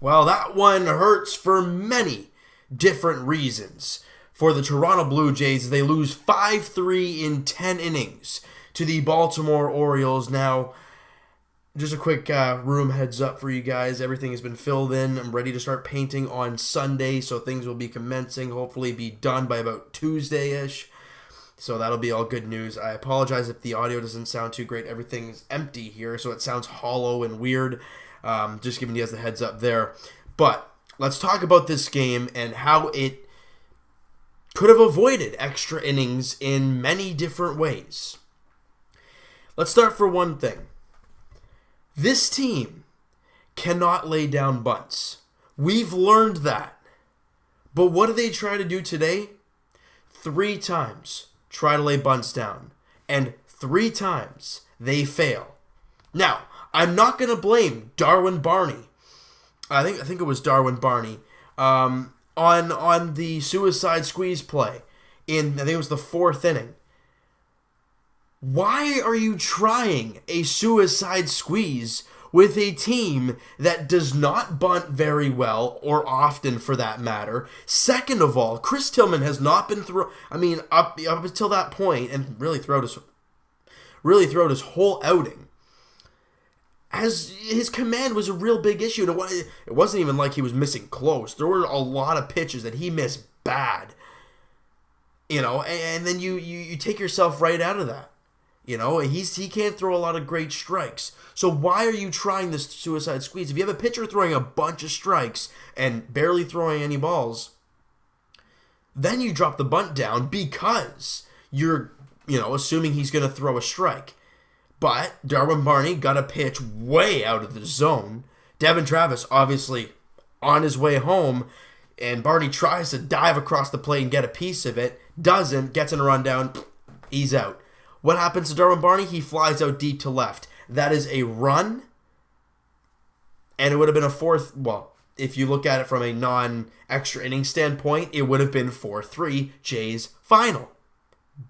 Well, that one hurts for many different reasons. For the Toronto Blue Jays, they lose 5-3 in 10 innings to the Baltimore Orioles. Now, just a quick room heads up for you guys. Everything has been filled in. I'm ready to start painting on Sunday, so things will be commencing. Hopefully be done by about Tuesday-ish. So that'll be all good news. I apologize if the audio doesn't sound too great. Everything's empty here, so it sounds hollow and weird. Just giving you guys the heads up there. But let's talk about this game and how it could have avoided extra innings in many different ways. Let's start for one thing. This team cannot lay down bunts. We've learned that. But what do they try to do today? 3 times try to lay bunts down. And 3 times they fail. Now, I'm not going to blame Darwin Barney. I think it was Darwin Barney. On the suicide squeeze play in, I think it was the 4th inning. Why are you trying a suicide squeeze with a team that does not bunt very well, or often for that matter? Second of all, Chris Tillman has not been up until that point, and really throughout his whole outing, as his command was a real big issue. It wasn't even like he was missing close. There were a lot of pitches that he missed bad. And then you take yourself right out of that. He can't throw a lot of great strikes. So why are you trying this suicide squeeze? If you have a pitcher throwing a bunch of strikes and barely throwing any balls, then you drop the bunt down because you're, assuming he's going to throw a strike. But Darwin Barney got a pitch way out of the zone. Devin Travis obviously on his way home, and Barney tries to dive across the plate and get a piece of it. Doesn't, gets in a run down, he's out. What happens to Darwin Barney? He flies out deep to left. That is a run, and it would have been a 4th, well, if you look at it from a non-extra inning standpoint, it would have been 4-3 Jays final.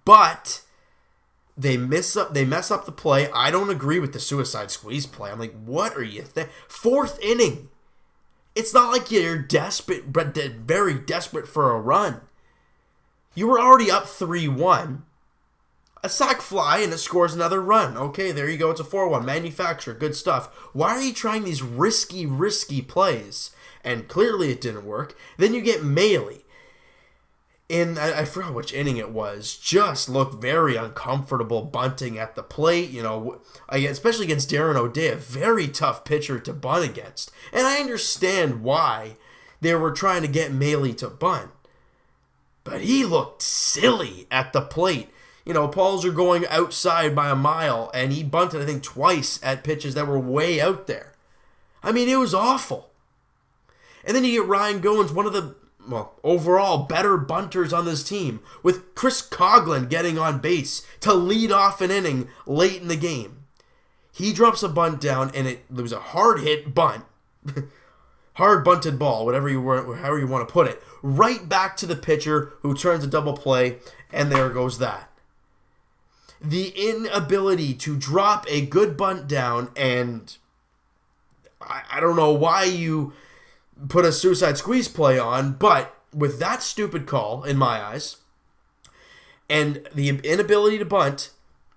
But they mess up the play. I don't agree with the suicide squeeze play. I'm like, what are you thinking? 4th inning. It's not like you're desperate, but very desperate for a run. You were already up 3-1. A sac fly and it scores another run. Okay, there you go. It's a 4-1. Manufacturer. Good stuff. Why are you trying these risky plays? And clearly it didn't work. Then you get Mailey. I forgot which inning it was, just looked very uncomfortable bunting at the plate, especially against Darren O'Day, a very tough pitcher to bunt against. And I understand why they were trying to get Mailey to bunt. But he looked silly at the plate. Balls are going outside by a mile, and he bunted, I think, twice at pitches that were way out there. I mean, it was awful. And then you get Ryan Goins, one of the overall better bunters on this team, with Chris Coughlin getting on base to lead off an inning late in the game. He drops a bunt down, and it was a hard-hit bunt. Hard bunted ball, however you want to put it. Right back to the pitcher, who turns a double play, and there goes that. The inability to drop a good bunt down, and I don't know why you put a suicide squeeze play on, but with that stupid call, in my eyes, and the inability to bunt,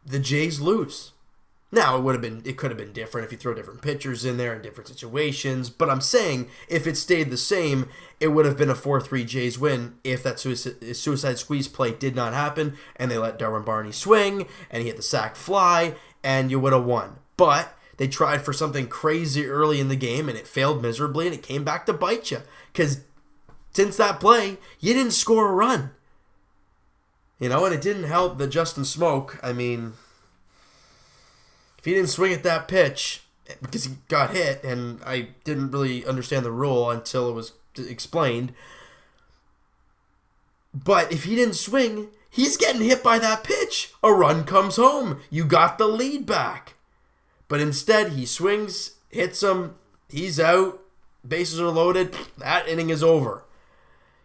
the Jays lose. Now, it could have been different if you throw different pitchers in there in different situations, but I'm saying if it stayed the same, it would have been a 4-3 Jays win if that suicide squeeze play did not happen, and they let Darwin Barney swing, and he hit the sac fly, and you would have won. But they tried for something crazy early in the game, and it failed miserably, and it came back to bite you. Because since that play, you didn't score a run. And it didn't help that Justin Smoke, if he didn't swing at that pitch, because he got hit, and I didn't really understand the rule until it was explained, but if he didn't swing, he's getting hit by that pitch. A run comes home. You got the lead back. But instead, he swings, hits him, he's out, bases are loaded, that inning is over.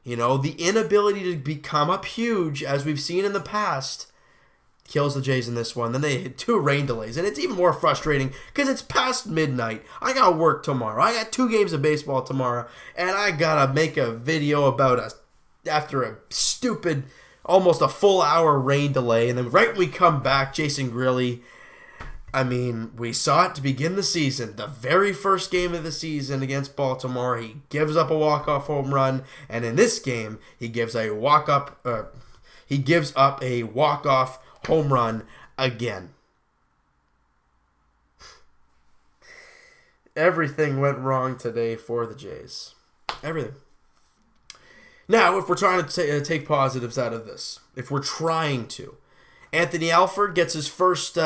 The inability to come up huge, as we've seen in the past, kills the Jays in this one. Then they hit 2 rain delays, and it's even more frustrating because it's past midnight. I got work tomorrow. I got 2 games of baseball tomorrow, and I gotta make a video about us after a stupid, almost a full hour rain delay. And then right when we come back, Jason Grilli, I mean, we saw it to begin the season. The very first game of the season against Baltimore, he gives up a walk-off home run, and in this game, he gives up a walk-off home run again. Everything went wrong today for the Jays. Everything. Now, if we're trying to take positives out of this, if we're trying to, Anthony Alford gets his first,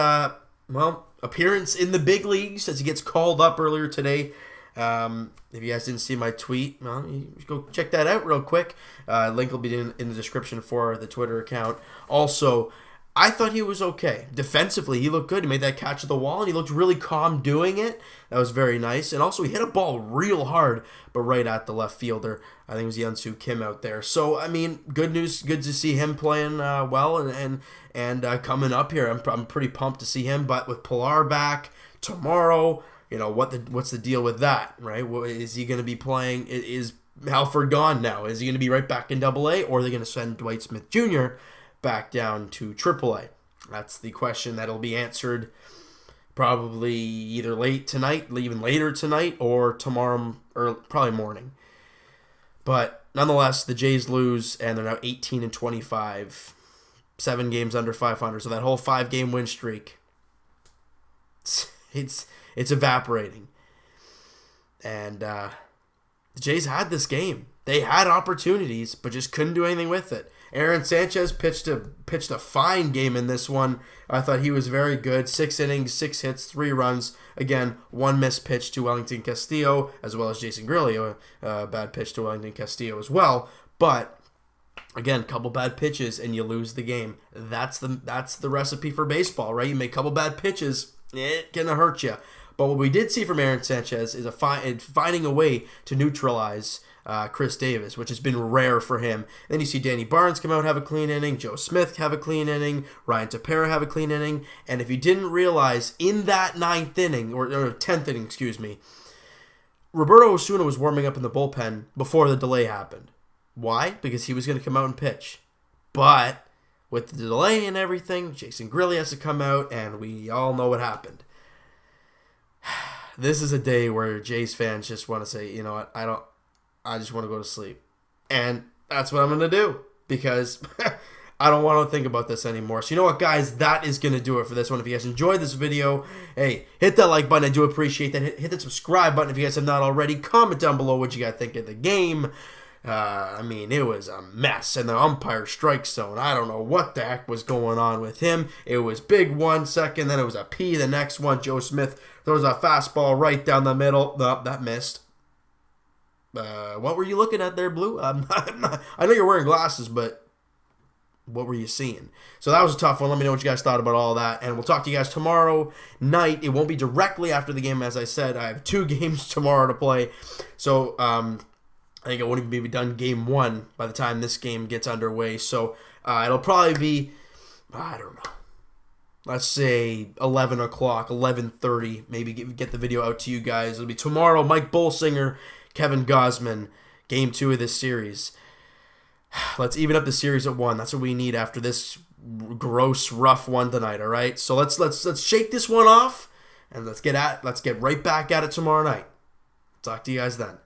appearance in the big leagues as he gets called up earlier today. If you guys didn't see my tweet, you go check that out real quick. Link will be in the description for the Twitter account. Also, I thought he was okay. Defensively, he looked good. He made that catch at the wall, and he looked really calm doing it. That was very nice. And also, he hit a ball real hard, but right at the left fielder. I think it was Young-Soo Kim out there. So, I mean, good news. Good to see him playing well and coming up here. I'm pretty pumped to see him. But with Pilar back tomorrow, what's the deal with that, right? Is he going to be playing? Is Halford gone now? Is he going to be right back in AA, or are they going to send Dwight Smith Jr. back down to AAA? That's the question that'll be answered probably either late tonight, even later tonight, or tomorrow, or probably morning. But nonetheless, the Jays lose, and they're now 18-25, 7 games under 500. So that whole 5-game win streak, it's evaporating. And the Jays had this game. They had opportunities, but just couldn't do anything with it. Aaron Sanchez pitched a fine game in this one. I thought he was very good. 6 innings, 6 hits, 3 runs. Again, 1 missed pitch to Wellington Castillo, as well as Jason Grilli, a bad pitch to Wellington Castillo as well. But again, couple bad pitches and you lose the game. That's the recipe for baseball, right? You make a couple bad pitches, it's gonna hurt you. But what we did see from Aaron Sanchez is finding a way to neutralize Chris Davis, which has been rare for him. Then you see Danny Barnes come out and have a clean inning, Joe Smith have a clean inning, Ryan Tepera have a clean inning, and if you didn't realize, in that 9th inning, or 10th inning, excuse me, Roberto Osuna was warming up in the bullpen before the delay happened. Why? Because he was going to come out and pitch. But with the delay and everything, Jason Grilli has to come out, and we all know what happened. This is a day where Jays fans just want to say, you know what, I just want to go to sleep. And that's what I'm going to do, because I don't want to think about this anymore. So you know what, guys? That is going to do it for this one. If you guys enjoyed this video, hey, hit that like button. I do appreciate that. Hit that subscribe button if you guys have not already. Comment down below what you guys think of the game. I mean, it was a mess. And the umpire strike zone, I don't know what the heck was going on with him. It was big 1 second, then it was a P the next one. Joe Smith throws a fastball right down the middle. No, that missed. What were you looking at there, Blue? I know you're wearing glasses, but what were you seeing? So that was a tough one. Let me know what you guys thought about all that. And we'll talk to you guys tomorrow night. It won't be directly after the game, as I said. I have 2 games tomorrow to play. So I think it won't even be done game 1 by the time this game gets underway. So it'll probably be, I don't know, let's say 11 o'clock, 11:30. Maybe get the video out to you guys. It'll be tomorrow. Mike Bolsinger, Kevin Gausman, game 2 of this series. Let's even up the series at 1. That's what we need after this gross, rough one tonight. All right. So let's shake this one off, and let's get right back at it tomorrow night. Talk to you guys then.